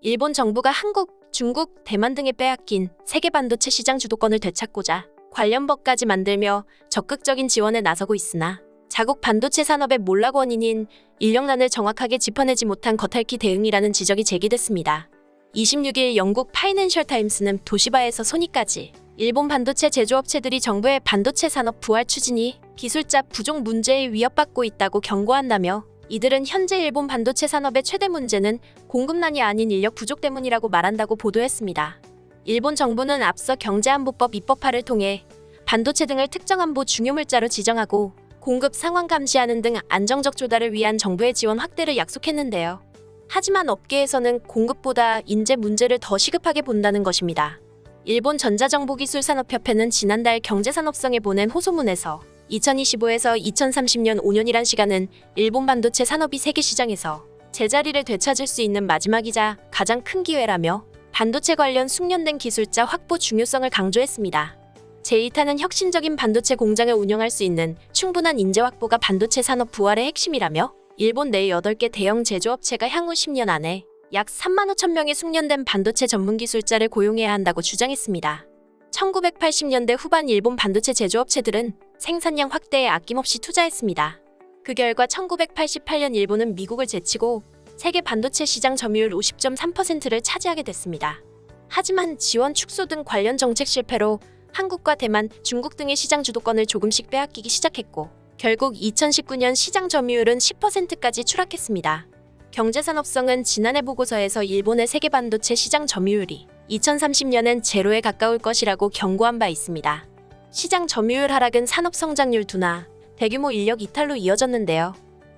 일본 정부가 한국, 중국, 대만 등에 빼앗긴 세계 반도체 시장 주도권을 되찾고자 관련 법까지 만들며 적극적인 지원에 나서고 있으나 자국 반도체 산업의 몰락 원인인 인력난을 정확하게 짚어내지 못한 겉핥기 대응이라는 지적이 제기됐습니다. 26일 영국 파이낸셜 타임스는 도시바에서 소니까지 일본 반도체 제조업체들이 정부의 반도체 산업 부활 추진이 기술자 부족 문제에 위협받고 있다고 경고한다며 이들은 현재 일본 반도체 산업의 최대 문제는 공급난이 아닌 인력 부족 때문이라고 말한다고 보도했습니다. 일본 정부는 앞서 경제안보법 입법화를 통해 반도체 등을 특정 안보 중요물자로 지정하고 공급 상황 감시하는 등 안정적 조달을 위한 정부의 지원 확대를 약속했는데요. 하지만 업계에서는 공급보다 인재 문제를 더 시급하게 본다는 것입니다. 일본 전자정보기술산업협회는 지난달 경제산업성에 보낸 호소문에서 2025에서 2030년 5년이란 시간은 일본 반도체 산업이 세계 시장에서 제자리를 되찾을 수 있는 마지막이자 가장 큰 기회라며 반도체 관련 숙련된 기술자 확보 중요성을 강조했습니다. 제이타는 혁신적인 반도체 공장을 운영할 수 있는 충분한 인재 확보가 반도체 산업 부활의 핵심이라며 일본 내 8개 대형 제조업체가 향후 10년 안에 약 3만 5천 명의 숙련된 반도체 전문 기술자를 고용해야 한다고 주장했습니다. 1980년대 후반 일본 반도체 제조업체들은 생산량 확대에 아낌없이 투자했습니다. 그 결과 1988년 일본은 미국을 제치고 세계 반도체 시장 점유율 50.3%를 차지하게 됐습니다. 하지만 지원 축소 등 관련 정책 실패로 한국과 대만, 중국 등의 시장 주도권을 조금씩 빼앗기기 시작했고 결국 2019년 시장 점유율은 10%까지 추락했습니다. 경제산업성은 지난해 보고서에서 일본의 세계 반도체 시장 점유율이 2030년엔 제로에 가까울 것이라고 경고한 바 있습니다. 시장 점유율 하락은 산업 성장률 둔화, 대규모 인력 이탈로 이어졌는데요.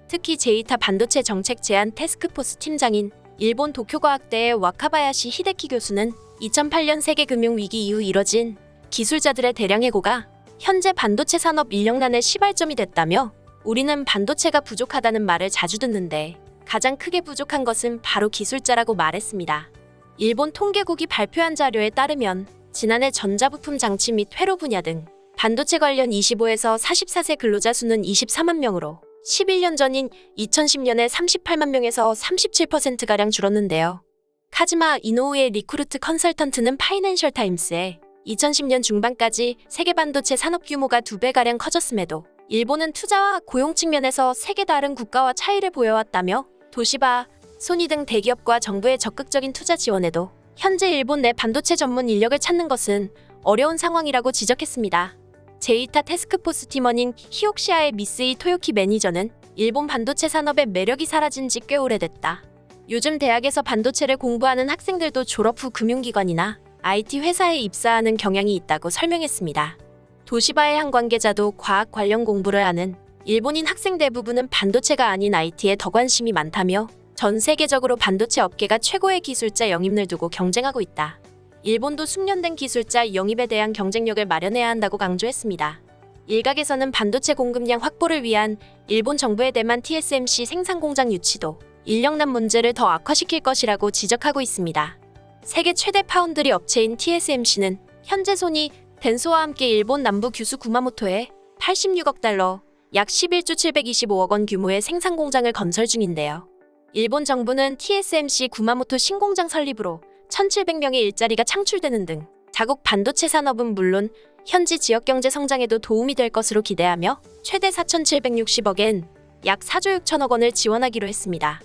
특히 제이타 반도체 정책 제안 태스크포스 팀장인 일본 도쿄과학대의 와카바야시 히데키 교수는 2008년 세계 금융위기 이후 이뤄진 기술자들의 대량 해고가 현재 반도체 산업 인력난의 시발점이 됐다며 우리는 반도체가 부족하다는 말을 자주 듣는데 가장 크게 부족한 것은 바로 기술자라고 말했습니다. 일본 통계국이 발표한 자료에 따르면 지난해 전자부품 장치 및 회로 분야 등 반도체 관련 25에서 44세 근로자 수는 24만 명으로 11년 전인 2010년에 38만 명에서 37%가량 줄었는데요. 카즈마 이노우의 리크루트 컨설턴트는 파이낸셜 타임스에 2010년 중반까지 세계 반도체 산업 규모가 2배가량 커졌음에도 일본은 투자와 고용 측면에서 세계 다른 국가와 차이를 보여왔다며 도시바, 소니 등 대기업과 정부의 적극적인 투자 지원에도 현재 일본 내 반도체 전문 인력을 찾는 것은 어려운 상황이라고 지적했습니다. 제이타 태스크포스 팀원인 히옥시아의 미쓰이 토요키 매니저는 일본 반도체 산업의 매력이 사라진 지 꽤 오래됐다. 요즘 대학에서 반도체를 공부하는 학생들도 졸업 후 금융기관이나 IT 회사에 입사하는 경향이 있다고 설명했습니다. 도시바의 한 관계자도 과학 관련 공부를 하는 일본인 학생 대부분은 반도체가 아닌 IT에 더 관심이 많다며 전 세계적으로 반도체 업계가 최고의 기술자 영입을 두고 경쟁하고 있다. 일본도 숙련된 기술자 영입에 대한 경쟁력을 마련해야 한다고 강조했습니다. 일각에서는 반도체 공급량 확보를 위한 일본 정부의 대만 TSMC 생산 공장 유치도 인력난 문제를 더 악화시킬 것이라고 지적하고 있습니다. 세계 최대 파운드리 업체인 TSMC는 현재 소니, 덴소와 함께 일본 남부 규슈 구마모토에 86억 달러, 약 11조 725억 원 규모의 생산 공장을 건설 중인데요. 일본 정부는 TSMC 구마모토 신공장 설립으로 1,700명의 일자리가 창출되는 등 자국 반도체 산업은 물론 현지 지역 경제 성장에도 도움이 될 것으로 기대하며 최대 4,760억엔 약 4조 6천억 원을 지원하기로 했습니다.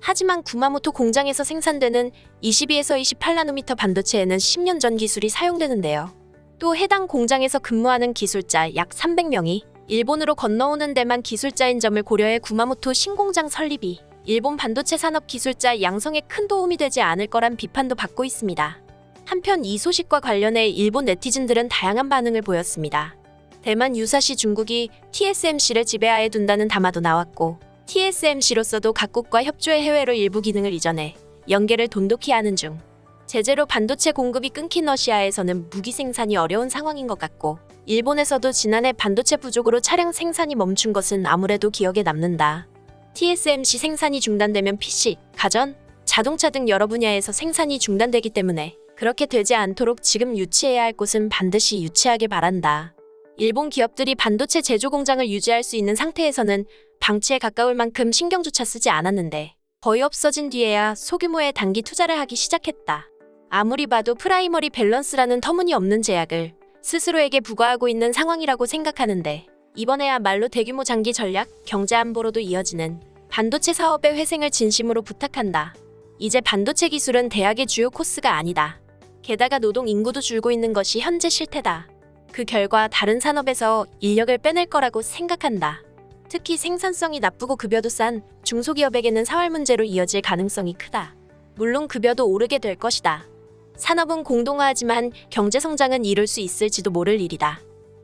하지만 구마모토 공장에서 생산되는 22에서 28나노미터 반도체에는 10년 전 기술이 사용되는데요. 또 해당 공장에서 근무하는 기술자 약 300명이 일본으로 건너오는 데만 기술자인 점을 고려해 구마모토 신공장 설립이 일본 반도체 산업 기술자 양성에 큰 도움이 되지 않을 거란 비판도 받고 있습니다. 한편 이 소식과 관련해 일본 네티즌들은 다양한 반응을 보였습니다. 대만 유사시 중국이 TSMC를 지배하에 둔다는 담화도 나왔고 TSMC로서도 각국과 협조해 해외로 일부 기능을 이전해 연계를 돈독히 하는 중 제재로 반도체 공급이 끊긴 러시아에서는 무기 생산이 어려운 상황인 것 같고 일본에서도 지난해 반도체 부족으로 차량 생산이 멈춘 것은 아무래도 기억에 남는다. TSMC 생산이 중단되면 PC, 가전, 자동차 등 여러 분야에서 생산이 중단되기 때문에 그렇게 되지 않도록 지금 유치해야 할 곳은 반드시 유치하길 바란다. 일본 기업들이 반도체 제조 공장을 유지할 수 있는 상태에서는 방치에 가까울 만큼 신경조차 쓰지 않았는데 거의 없어진 뒤에야 소규모의 단기 투자를 하기 시작했다. 아무리 봐도 프라이머리 밸런스라는 터무니없는 제약을 스스로에게 부과하고 있는 상황이라고 생각하는데 이번에야말로 대규모 장기 전략, 경제 안보로도 이어지는 반도체 사업의 회생을 진심으로 부탁한다. 이제 반도체 기술은 대학의 주요 코스가 아니다. 게다가 노동 인구도 줄고 있는 것이 현재 실태다. 그 결과 다른 산업에서 인력을 빼낼 거라고 생각한다. 특히 생산성이 나쁘고 급여도 싼 중소기업에게는 사활 문제로 이어질 가능성이 크다. 물론 급여도 오르게 될 것이다. 산업은 공동화하지만 경제 성장은 이룰 수 있을지도 모를 일이다.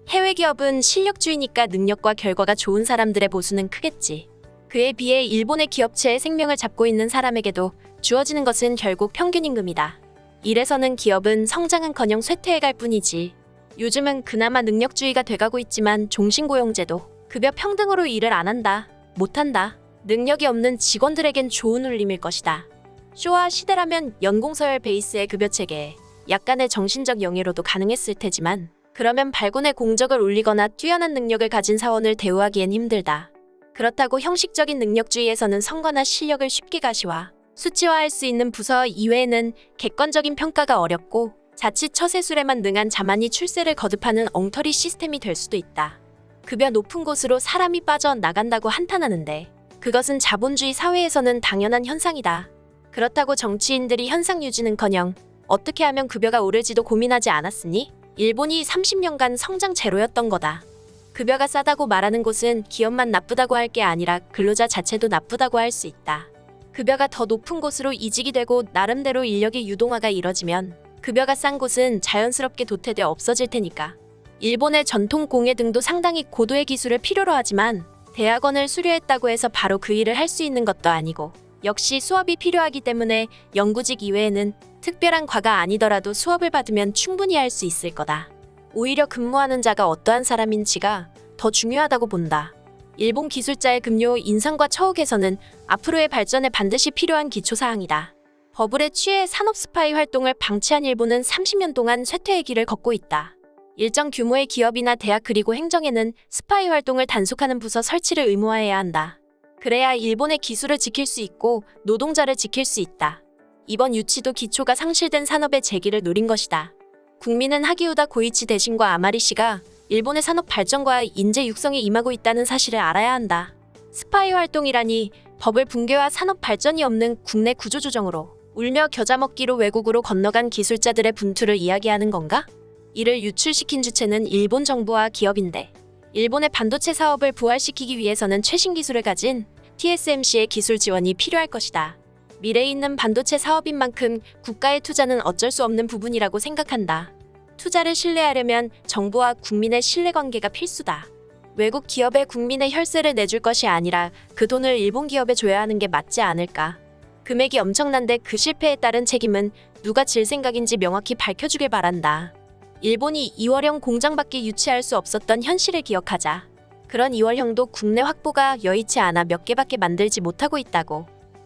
해외 기업은 실력주의니까 능력과 결과가 좋은 사람들의 보수는 크겠지. 그에 비해 일본의 기업체의 생명을 잡고 있는 사람에게도 주어지는 것은 결국 평균 임금이다. 이래서는 기업은 성장은커녕 쇠퇴해갈 뿐이지. 요즘은 그나마 능력주의가 돼가고 있지만 종신고용제도, 급여 평등으로 일을 안 한다, 못한다. 능력이 없는 직원들에겐 좋은 울림일 것이다. 쇼와 시대라면 연공서열 베이스의 급여체계에 약간의 정신적 영예로도 가능했을 테지만 그러면 발군의 공적을 올리거나 뛰어난 능력을 가진 사원을 대우하기엔 힘들다. 그렇다고 형식적인 능력주의에서는 성과나 실력을 쉽게 가시화, 수치화할 수 있는 부서 이외에는 객관적인 평가가 어렵고 자칫 처세술에만 능한 자만이 출세를 거듭하는 엉터리 시스템이 될 수도 있다. 급여 높은 곳으로 사람이 빠져나간다고 한탄하는데 그것은 자본주의 사회에서는 당연한 현상이다. 그렇다고 정치인들이 현상 유지는커녕 어떻게 하면 급여가 오를지도 고민하지 않았으니 일본이 30년간 성장 제로였던 거다. 급여가 싸다고 말하는 곳은 기업만 나쁘다고 할 게 아니라 근로자 자체도 나쁘다고 할 수 있다. 급여가 더 높은 곳으로 이직이 되고 나름대로 인력의 유동화가 이뤄지면 급여가 싼 곳은 자연스럽게 도태돼 없어질 테니까. 일본의 전통 공예 등도 상당히 고도의 기술을 필요로 하지만 대학원을 수료했다고 해서 바로 그 일을 할 수 있는 것도 아니고 역시 수업이 필요하기 때문에 연구직 이외에는 특별한 과가 아니더라도 수업을 받으면 충분히 할 수 있을 거다. 오히려 근무하는 자가 어떠한 사람인지가 더 중요하다고 본다. 일본 기술자의 급료 인상과 처우 개선은 앞으로의 발전에 반드시 필요한 기초사항이다. 버블에 취해 산업 스파이 활동을 방치한 일본은 30년 동안 쇠퇴의 길을 걷고 있다. 일정 규모의 기업이나 대학 그리고 행정에는 스파이 활동을 단속하는 부서 설치를 의무화해야 한다. 그래야 일본의 기술을 지킬 수 있고 노동자를 지킬 수 있다. 이번 유치도 기초가 상실된 산업의 재기를 노린 것이다. 국민은 하기우다 고이치 대신과 아마리 씨가 일본의 산업 발전과 인재 육성에 임하고 있다는 사실을 알아야 한다. 스파이 활동이라니 버블 붕괴와 산업 발전이 없는 국내 구조조정으로 울며 겨자 먹기로 외국으로 건너간 기술자들의 분투를 이야기하는 건가? 이를 유출시킨 주체는 일본 정부와 기업인데 일본의 반도체 사업을 부활시키기 위해서는 최신 기술을 가진 TSMC의 기술 지원이 필요할 것이다. 미래 있는 반도체 사업인 만큼 국가의 투자는 어쩔 수 없는 부분이라고 생각한다. 투자를 신뢰하려면 정부와 국민의 신뢰관계가 필수다. 외국 기업에 국민의 혈세를 내줄 것이 아니라 그 돈을 일본 기업에 줘야 하는 게 맞지 않을까. 금액이 엄청난데 그 실패에 따른 책임은 누가 질 생각인지 명확히 밝혀주길 바란다. 일본이 이월형 공장밖에 유치할 수 없었던 현실을 기억하자. 그런 이월형도 국내 확보가 여의치 않아 몇 개밖에 만들지 못하고 있다고.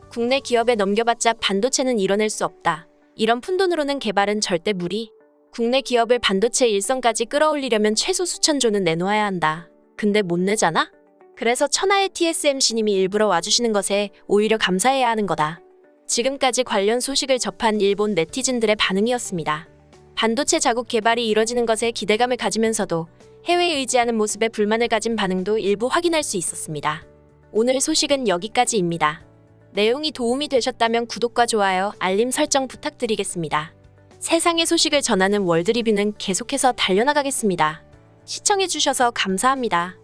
국내 기업에 넘겨봤자 반도체는 이뤄낼 수 없다. 이런 푼돈으로는 개발은 절대 무리. 국내 기업을 반도체 일선까지 끌어올리려면 최소 수천조는 내놓아야 한다. 근데 못 내잖아? 그래서 천하의 TSMC님이 일부러 와주시는 것에 오히려 감사해야 하는 거다. 지금까지 관련 소식을 접한 일본 네티즌들의 반응이었습니다. 반도체 자국 개발이 이뤄지는 것에 기대감을 가지면서도 해외에 의지하는 모습에 불만을 가진 반응도 일부 확인할 수 있었습니다. 오늘 소식은 여기까지입니다. 내용이 도움이 되셨다면 구독과 좋아요, 알림 설정 부탁드리겠습니다. 세상의 소식을 전하는 월드리뷰는 계속해서 달려나가겠습니다. 시청해주셔서 감사합니다.